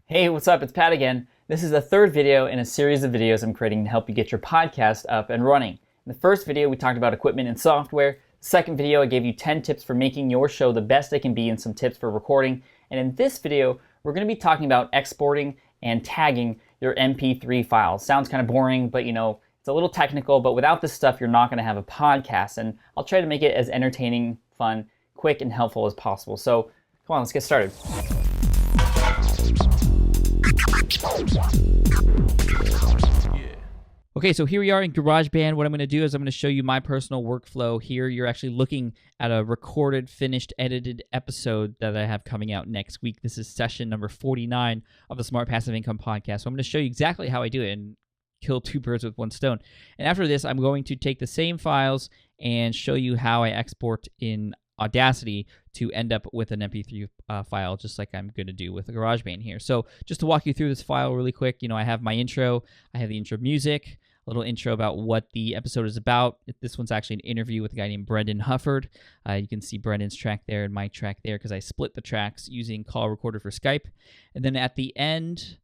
Hey, what's up? It's Pat again. This is the third video in a series of videos I'm creating to help you get your podcast up and running. In the first video, we talked about equipment and software. The second video, I gave you 10 tips for making your show the best it can be and some tips for recording. And in this video, we're going to be talking about exporting and tagging your MP3 files. Sounds kind of boring, but it's a little technical, but without this stuff, you're not going to have a podcast. And I'll try to make it as entertaining, fun, quick, and helpful as possible. So come on, let's get started. Okay, so here we are in GarageBand. What I'm going to do is I'm going to show you my personal workflow here. You're actually looking at a recorded, finished, edited episode that I have coming out next week. This is session number 49 of the Smart Passive Income Podcast. So I'm going to show you exactly how I do it and kill two birds with one stone. And after this, I'm going to take the same files and show you how I export in Audacity to end up with an MP3 file, just like I'm going to do with GarageBand here. So just to walk you through this file really quick, I have my intro, I have the intro music, a little intro about what the episode is about. This one's actually an interview with a guy named Brendan Hufford. You can see Brendan's track there and my track there because I split the tracks using Call Recorder for Skype. And then at the end,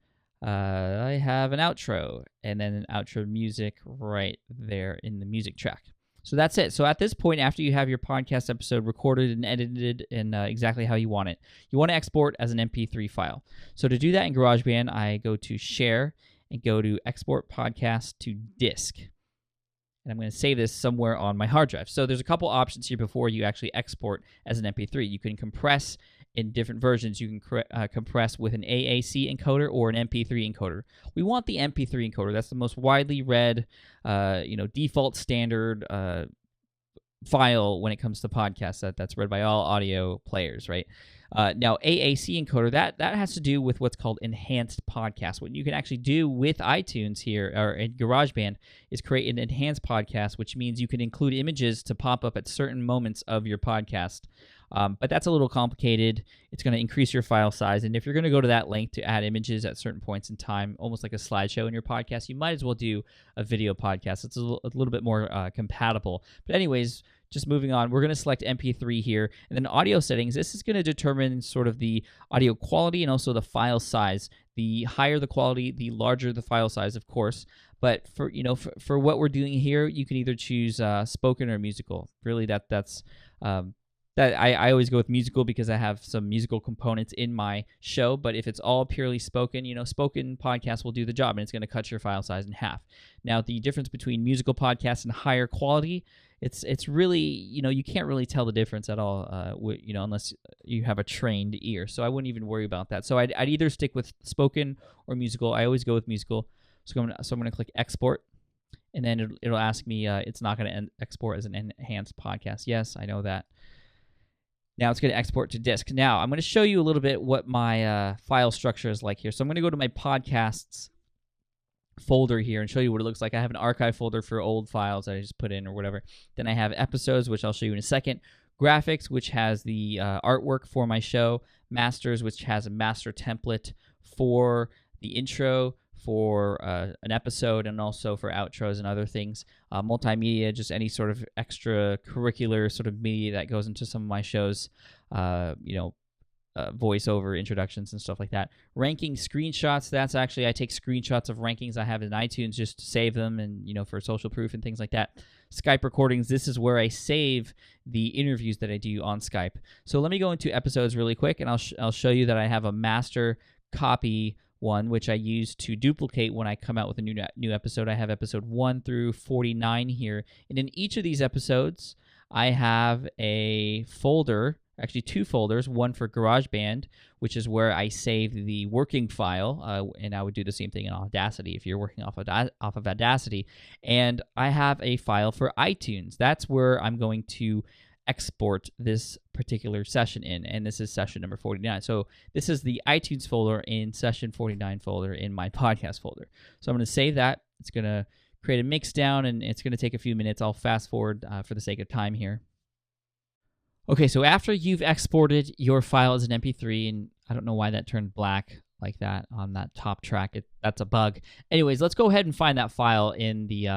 I have an outro and then an outro music right there in the music track. So that's it. So at this point, after you have your podcast episode recorded and edited in exactly how you want it, you want to export as an MP3 file. So to do that in GarageBand, I go to Share and go to Export Podcast to Disk. And I'm going to save this somewhere on my hard drive. So there's a couple options here before you actually export as an MP3. You can compress in different versions. You can compress with an AAC encoder or an MP3 encoder. We want the MP3 encoder. That's the most widely read, default standard file when it comes to podcasts. That's read by all audio players, right? Now, AAC encoder, that has to do with what's called enhanced podcast. What you can actually do with iTunes here, or in GarageBand, is create an enhanced podcast, which means you can include images to pop up at certain moments of your podcast. But that's a little complicated. It's going to increase your file size. And if you're going to go to that length to add images at certain points in time, almost like a slideshow in your podcast, you might as well do a video podcast. It's a little bit more compatible. But anyways, just moving on, we're going to select MP3 here. And then audio settings, this is going to determine sort of the audio quality and also the file size. The higher the quality, the larger the file size, of course. But for what we're doing here, you can either choose spoken or musical. Really, that's... I always go with musical because I have some musical components in my show, but if it's all purely spoken, spoken podcasts will do the job, and it's going to cut your file size in half. Now, the difference between musical podcasts and higher quality, it's really, you can't really tell the difference at all, unless you have a trained ear. So I wouldn't even worry about that. So I'd either stick with spoken or musical. I always go with musical. So I'm going to click Export, and then it'll ask me, it's not going to export as an enhanced podcast. Yes, I know that. Now it's going to export to disk. Now I'm going to show you a little bit what my file structure is like here. So I'm going to go to my podcasts folder here and show you what it looks like. I have an archive folder for old files that I just put in or whatever. Then I have episodes, which I'll show you in a second. Graphics, which has the artwork for my show. Masters, which has a master template for the intro, for an episode, and also for outros and other things. Multimedia, just any sort of extracurricular sort of media that goes into some of my shows, voiceover introductions and stuff like that. Ranking screenshots, that's actually, I take screenshots of rankings I have in iTunes just to save them and, for social proof and things like that. Skype recordings, this is where I save the interviews that I do on Skype. So let me go into episodes really quick, and I'll show you that I have a master copy one, which I use to duplicate when I come out with a new episode. I have episode 1 through 49 here. And in each of these episodes, I have a folder, actually 2 folders, one for GarageBand, which is where I save the working file, and I would do the same thing in Audacity if you're working off of Audacity. And I have a file for iTunes. That's where I'm going to export this particular session in, and this is session number 49. So this is the iTunes folder in session 49 folder in my podcast folder. So I'm going to save that. It's going to create a mix down, and it's going to take a few minutes. I'll fast forward for the sake of time here. Okay, so after you've exported your file as an MP3, and I don't know why that turned black like that on that top track. That's a bug. Anyways, let's go ahead and find that file in the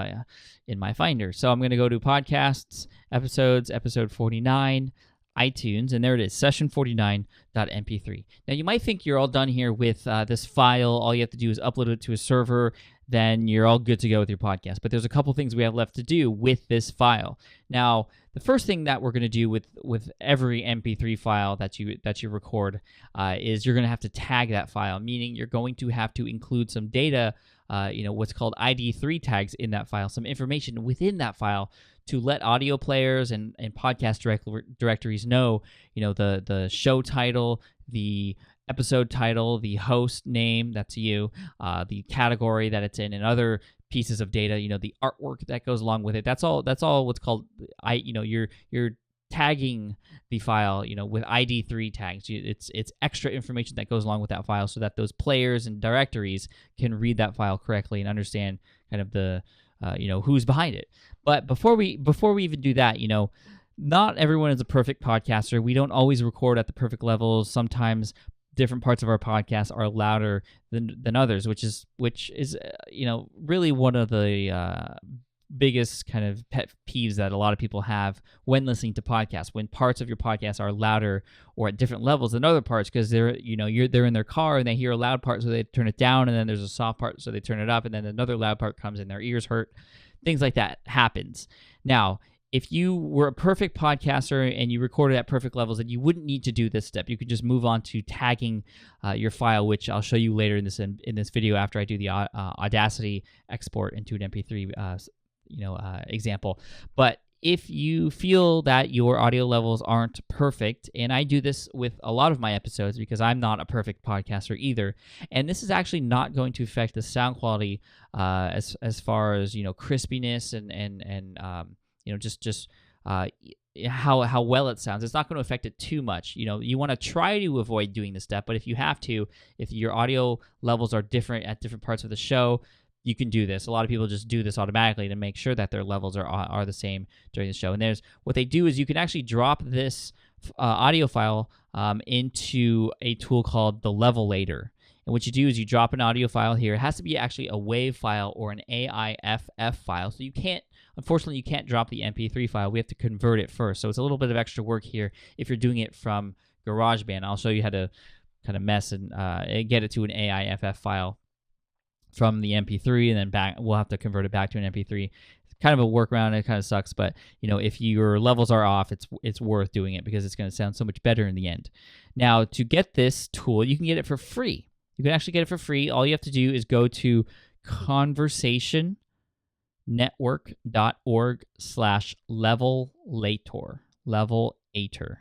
in my Finder. So I'm going to go to Podcasts, Episodes, Episode 49. iTunes, and there it is, session49.mp3. Now, you might think you're all done here with this file. All you have to do is upload it to a server, then you're all good to go with your podcast. But there's a couple things we have left to do with this file. Now, the first thing that we're going to do with every MP3 file that you record is you're going to have to tag that file, meaning you're going to have to include some data, what's called ID3 tags in that file, some information within that file to let audio players and podcast directories know, the show title, the episode title, the host name, that's you, the category that it's in, and other pieces of data, the artwork that goes along with it. That's all what's called you're tagging the file, with ID3 tags. It's extra information that goes along with that file so that those players and directories can read that file correctly and understand kind of the who's behind it. But before we even do that, not everyone is a perfect podcaster. We don't always record at the perfect levels. Sometimes different parts of our podcast are louder than others, which is really one of the biggest kind of pet peeves that a lot of people have when listening to podcasts, when parts of your podcast are louder or at different levels than other parts, because they're in their car and they hear a loud part, so they turn it down, and then there's a soft part, so they turn it up, and then another loud part comes and their ears hurt. Things like that happens. Now, if you were a perfect podcaster and you recorded at perfect levels, then you wouldn't need to do this step. You could just move on to tagging your file, which I'll show you later in this video after I do the Audacity export into an MP3 example. But if you feel that your audio levels aren't perfect, and I do this with a lot of my episodes because I'm not a perfect podcaster either, and this is actually not going to affect the sound quality as far as crispiness and just how well it sounds. It's not going to affect it too much. You want to try to avoid doing this step, but if you have to, if your audio levels are different at different parts of the show, you can do this. A lot of people just do this automatically to make sure that their levels are the same during the show. And what they do is you can actually drop this audio file into a tool called the Levelator. And what you do is you drop an audio file here. It has to be actually a WAV file or an AIFF file. So unfortunately, you can't drop the MP3 file. We have to convert it first. So it's a little bit of extra work here if you're doing it from GarageBand. I'll show you how to kind of mess and get it to an AIFF file from the MP3, and then back. We'll have to convert it back to an MP3. It's kind of a workaround. It kind of sucks, but if your levels are off, it's worth doing it because it's going to sound so much better in the end. Now, to get this tool, you can get it for free. You can actually get it for free. All you have to do is go to conversationnetwork.org/levelator. Levelator.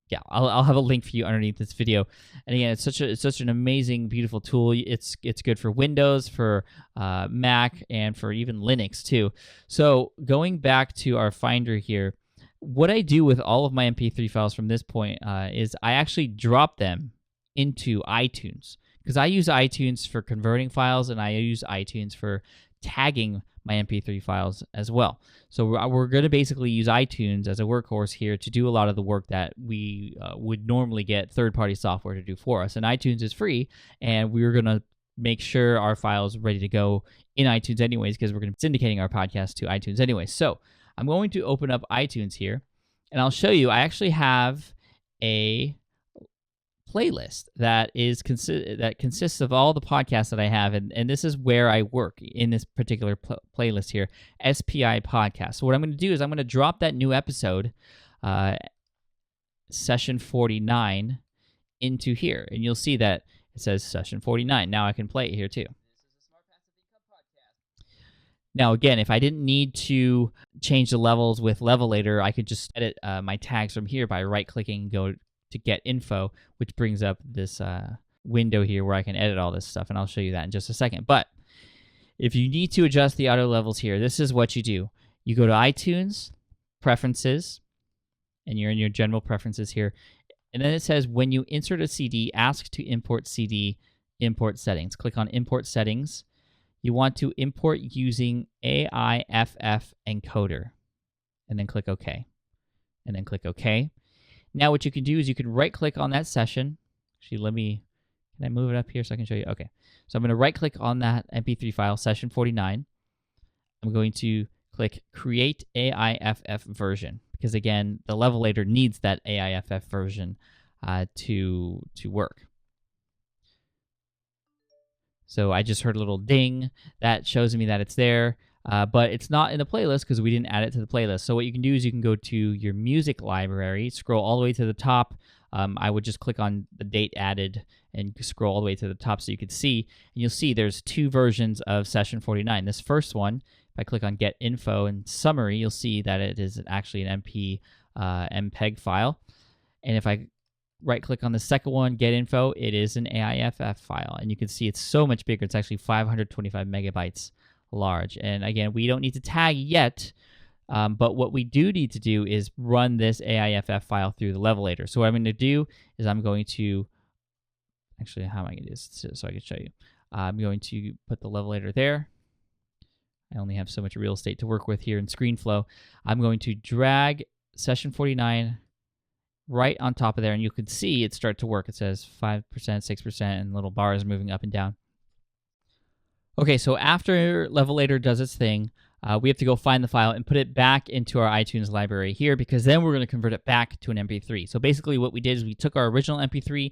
Yeah, I'll have a link for you underneath this video. And again, it's such an amazing, beautiful tool. It's good for Windows, for Mac, and for even Linux too. So going back to our Finder here, what I do with all of my MP3 files from this point is I actually drop them into iTunes, because I use iTunes for converting files, and I use iTunes for tagging my MP3 files as well. So we're going to basically use iTunes as a workhorse here to do a lot of the work that we would normally get third-party software to do for us. And iTunes is free, and we're going to make sure our file's ready to go in iTunes anyways, because we're going to be syndicating our podcast to iTunes anyways. So I'm going to open up iTunes here, and I'll show you. I actually have a playlist that consists of all the podcasts that I have, and this is where I work in this particular playlist here, SPI podcast. So what I'm going to do is I'm going to drop that new episode, session 49, into here, and you'll see that it says session 49. Now I can play it here too. Now, again, if I didn't need to change the levels with Levelator, I could just edit my tags from here by right-clicking and go to get info, which brings up this window here where I can edit all this stuff, and I'll show you that in just a second. But if you need to adjust the audio levels here, this is what you do. You go to iTunes, Preferences, and you're in your General Preferences here, and then it says when you insert a CD, ask to import CD, import settings. Click on Import Settings. You want to import using AIFF encoder, and then click OK, and then click OK. Now what you can do is you can right-click on that session. Actually, can I move it up here so I can show you? Okay. So I'm going to right-click on that MP3 file, session 49. I'm going to click Create AIFF version, because again, the Levelator needs that AIFF version to work. So I just heard a little ding that shows me that it's there, but it's not in the playlist because we didn't add it to the playlist. So what you can do is you can go to your music library, scroll all the way to the top. I would just click on the date added and scroll all the way to the top so you can see. And you'll see there's 2 versions of Session 49. This first one, if I click on Get Info and Summary, you'll see that it is actually an MPEG file. And if I right-click on the second one, Get Info, it is an AIFF file. And you can see it's so much bigger. It's actually 525 megabytes large. And again, we don't need to tag yet, but what we do need to do is run this AIFF file through the Levelator. So what I'm going to do is I'm going to, actually, how am I going to do this so I can show you? I'm going to put the Levelator there. I only have so much real estate to work with here in ScreenFlow. I'm going to drag Session 49 right on top of there, and you can see it start to work. It says 5%, 6%, and little bars moving up and down. Okay, so after Levelator does its thing, we have to go find the file and put it back into our iTunes library here, because then we're going to convert it back to an MP3. So basically what we did is we took our original MP3,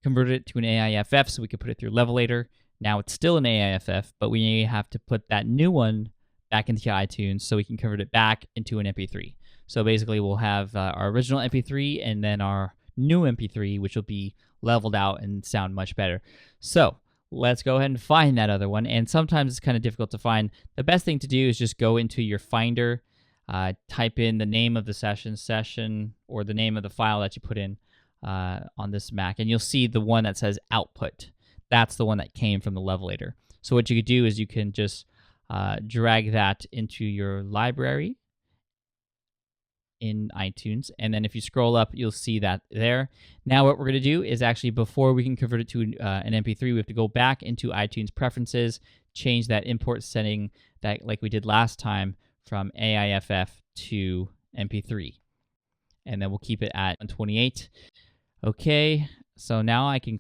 converted it to an AIFF so we could put it through Levelator. Now it's still an AIFF, but we have to put that new one back into iTunes so we can convert it back into an MP3. So basically we'll have our original MP3 and then our new MP3, which will be leveled out and sound much better. So let's go ahead and find that other one. And sometimes it's kind of difficult to find. The best thing to do is just go into your Finder, type in the name of the session, or the name of the file that you put in on this Mac, and you'll see the one that says output. That's the one that came from the Levelator. So what you could do is you can just drag that into your library in iTunes, and then if you scroll up, you'll see that there. Now what we're going to do is actually, before we can convert it to an MP3, we have to go back into iTunes preferences, change that import setting that, like we did last time, from AIFF to MP3, and then we'll keep it at 128. Okay, so now I could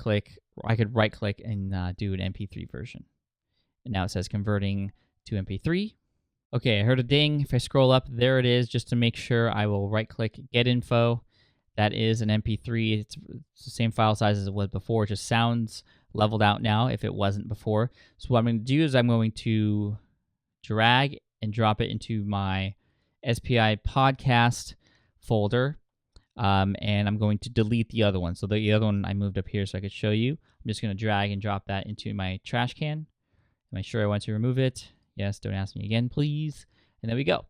right click and do an MP3 version, and now it says converting to MP3. Okay, I heard a ding. If I scroll up, there it is. Just to make sure, I will right-click Get Info. That is an MP3. It's the same file size as it was before. It just sounds leveled out now if it wasn't before. So what I'm going to do is I'm going to drag and drop it into my SPI podcast folder, and I'm going to delete the other one. So the other one I moved up here so I could show you. I'm just going to drag and drop that into my trash can. Am I sure I want to remove it? Yes, don't ask me again, please. And there we go.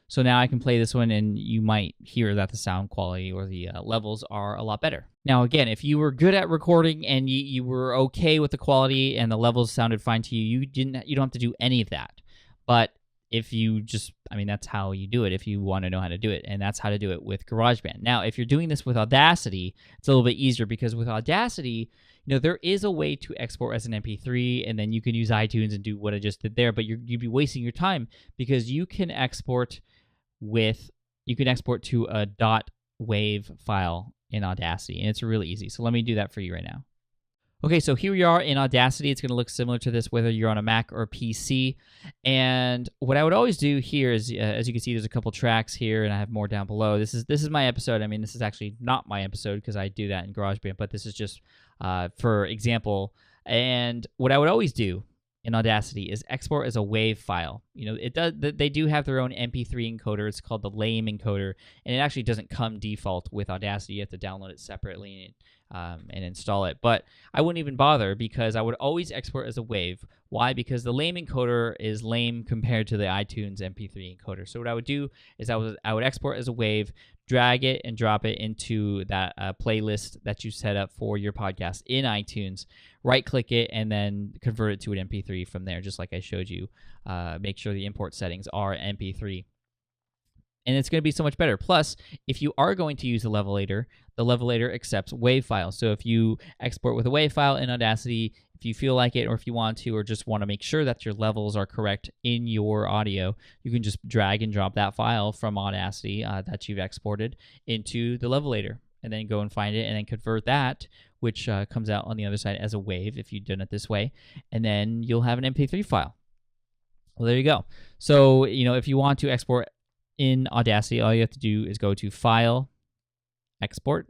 So now I can play this one, and you might hear that the sound quality or the levels are a lot better. Now, again, if you were good at recording and you were okay with the quality and the levels sounded fine to you, you don't have to do any of that. But if you just, that's how you do it if you want to know how to do it, and that's how to do it with GarageBand. Now, if you're doing this with Audacity, it's a little bit easier, because with Audacity, there is a way to export as an MP3, and then you can use iTunes and do what I just did there, but you'd be wasting your time, because you can export to a .wav file in Audacity, and it's really easy. So let me do that for you right now. Okay, so here we are in Audacity. It's going to look similar to this whether you're on a Mac or a PC. And what I would always do here is, as you can see, there's a couple tracks here, and I have more down below. This is my episode. This is actually not my episode because I do that in GarageBand, but this is just for example. And what I would always do in Audacity is export as a WAV file. They do have their own MP3 encoder. It's called the LAME encoder, and it actually doesn't come default with Audacity. You have to download it separately and install it. But I wouldn't even bother, because I would always export as a WAV. Why? Because the LAME encoder is lame compared to the iTunes MP3 encoder. So what I would do is I would export as a WAV, drag it and drop it into that playlist that you set up for your podcast in iTunes, right-click it, and then convert it to an MP3 from there, just like I showed you. Make sure the import settings are MP3. And it's going to be so much better. Plus, if you are going to use the Levelator accepts WAV files. So if you export with a WAV file in Audacity, if you feel like it, or if you want to, or just want to make sure that your levels are correct in your audio, you can just drag and drop that file from Audacity that you've exported into the Levelator, and then go and find it, and then convert that, which comes out on the other side as a WAV if you've done it this way, and then you'll have an MP3 file. Well, there you go. So, if you want to export in Audacity, all you have to do is go to File, Export,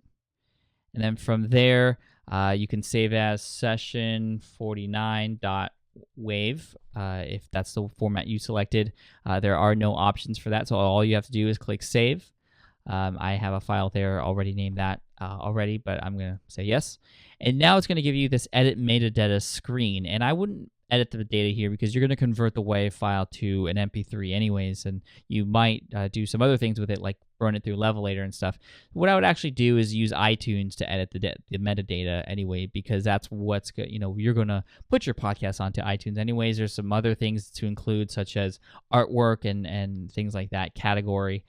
and then from there, you can save as session 49.wave if that's the format you selected. There are no options for that, so all you have to do is click Save. I have a file there already named that already, but I'm going to say yes. And now it's going to give you this Edit Metadata screen, and I wouldn't edit the data here because you're going to convert the WAV file to an MP3 anyways, and you might do some other things with it, like run it through Levelator and stuff. What I would actually do is use iTunes to edit the metadata anyway, because that's what's good. You're going to put your podcast onto iTunes anyways. There's some other things to include, such as artwork and things like that, category.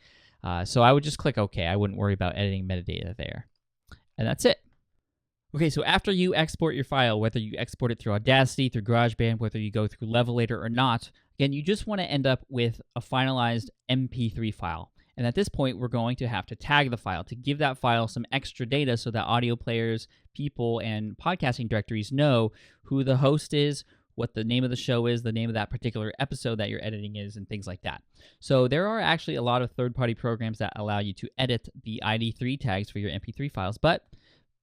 So I would just click OK. I wouldn't worry about editing metadata there. And that's it. Okay, so after you export your file, whether you export it through Audacity, through GarageBand, whether you go through Levelator or not, again, you just want to end up with a finalized MP3 file. And at this point, we're going to have to tag the file to give that file some extra data so that audio players, people, and podcasting directories know who the host is, what the name of the show is, the name of that particular episode that you're editing is, and things like that. So there are actually a lot of third-party programs that allow you to edit the ID3 tags for your MP3 files, but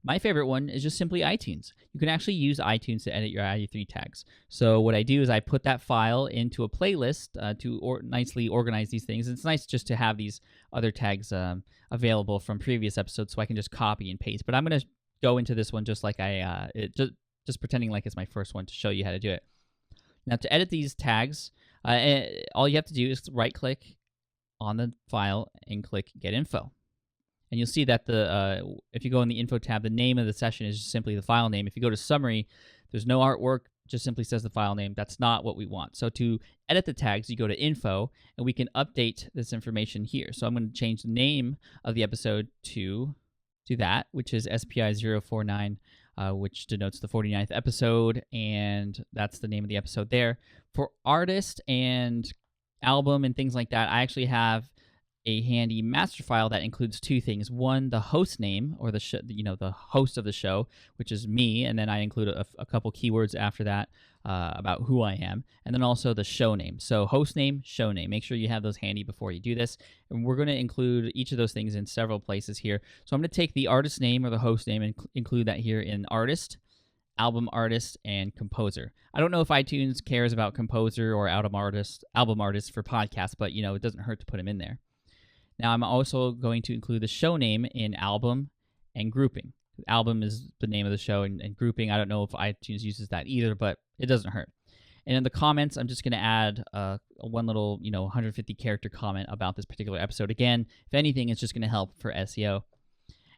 my favorite one is just simply iTunes. You can actually use iTunes to edit your ID3 tags. So what I do is I put that file into a playlist to nicely organize these things. It's nice just to have these other tags available from previous episodes, so I can just copy and paste. But I'm going to go into this one just like just pretending like it's my first one to show you how to do it. Now, to edit these tags, all you have to do is right-click on the file and click Get Info. And you'll see that if you go in the Info tab, the name of the session is just simply the file name. If you go to Summary, there's no artwork, just simply says the file name. That's not what we want. So to edit the tags, you go to Info, and we can update this information here. So I'm going to change the name of the episode to that, which is SPI049, which denotes the 49th episode, and that's the name of the episode there. For artist and album and things like that, I actually have a handy master file that includes two things. One, the host name, or the host of the show, which is me, and then I include a couple keywords after that about who I am, and then also the show name. So host name, show name. Make sure you have those handy before you do this. And we're going to include each of those things in several places here. So I'm going to take the artist name or the host name and include that here in artist, album artist, and composer. I don't know if iTunes cares about composer or album artist for podcasts, but it doesn't hurt to put them in there. Now, I'm also going to include the show name in album and grouping. Album is the name of the show, and grouping, I don't know if iTunes uses that either, but it doesn't hurt. And in the comments, I'm just going to add one little 150 character comment about this particular episode. Again, if anything, it's just going to help for SEO.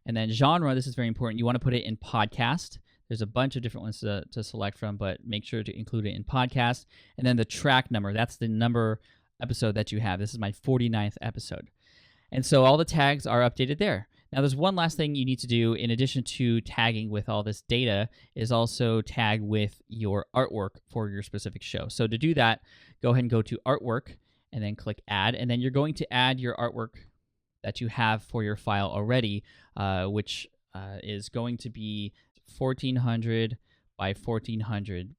And then genre, this is very important. You want to put it in podcast. There's a bunch of different ones to select from, but make sure to include it in podcast. And then the track number, that's the number episode that you have. This is my 49th episode. And so all the tags are updated there. Now, there's one last thing you need to do in addition to tagging with all this data is also tag with your artwork for your specific show. So to do that, go ahead and go to Artwork and then click Add. And then you're going to add your artwork that you have for your file already, which is going to be 1400 by 1400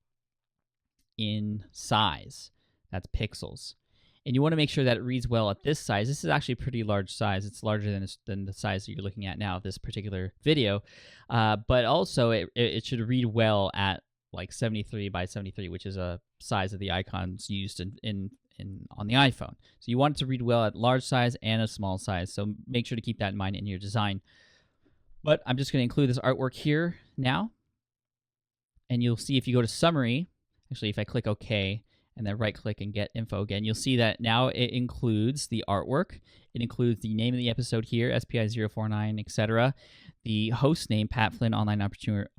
in size. That's pixels. And you want to make sure that it reads well at this size. This is actually a pretty large size. It's larger than the size that you're looking at now of this particular video. But also, it should read well at like 73 by 73, which is a size of the icons used on the iPhone. So you want it to read well at large size and a small size. So make sure to keep that in mind in your design. But I'm just going to include this artwork here now. And you'll see if you go to Summary, actually if I click OK, and then right-click and Get Info again, you'll see that now it includes the artwork. It includes the name of the episode here, SPI049, etc. The host name, Pat Flynn, online entrepreneur,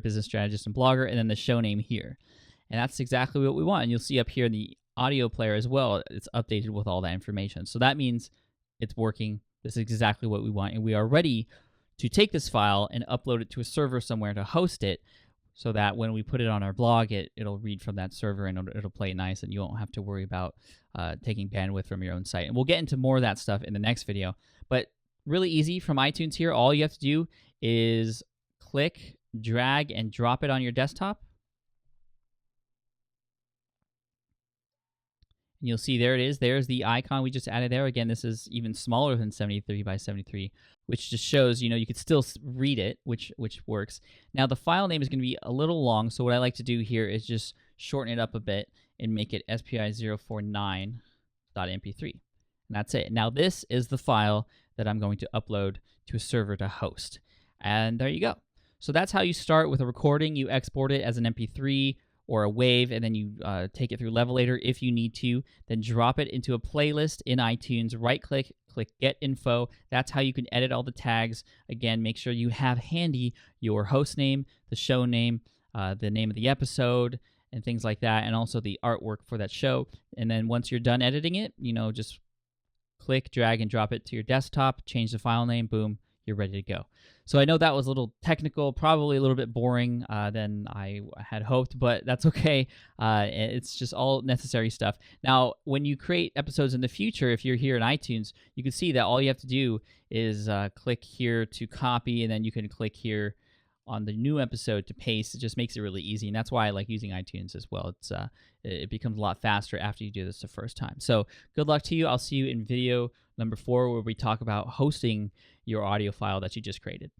business strategist, and blogger, and then the show name here. And that's exactly what we want. And you'll see up here in the audio player as well, it's updated with all that information. So that means it's working. This is exactly what we want. And we are ready to take this file and upload it to a server somewhere to host it, so that when we put it on our blog, it'll read from that server and it'll play nice, and you won't have to worry about taking bandwidth from your own site. And we'll get into more of that stuff in the next video. But really easy from iTunes here. All you have to do is click, drag, and drop it on your desktop. And you'll see there it is. There's the icon we just added there. Again, this is even smaller than 73 by 73, which just shows, you could still read it, which works. Now, the file name is going to be a little long, so what I like to do here is just shorten it up a bit and make it spi049.mp3. And that's it. Now, this is the file that I'm going to upload to a server to host. And there you go. So that's how you start with a recording. You export it as an MP3 or a WAV, and then you take it through Levelator if you need to, then drop it into a playlist in iTunes, right-click, click Get Info. That's how you can edit all the tags. Again, make sure you have handy your host name, the show name, the name of the episode, and things like that, and also the artwork for that show. And then once you're done editing it, just click, drag, and drop it to your desktop, change the file name, boom, you're ready to go. So I know that was a little technical, probably a little bit boring than I had hoped, but that's okay. It's just all necessary stuff. Now, when you create episodes in the future, if you're here in iTunes, you can see that all you have to do is click here to copy, and then you can click here on the new episode to paste. It just makes it really easy, and that's why I like using iTunes as well. It becomes a lot faster after you do this the first time. So good luck to you. I'll see you in video number 4, where we talk about hosting your audio file that you just created.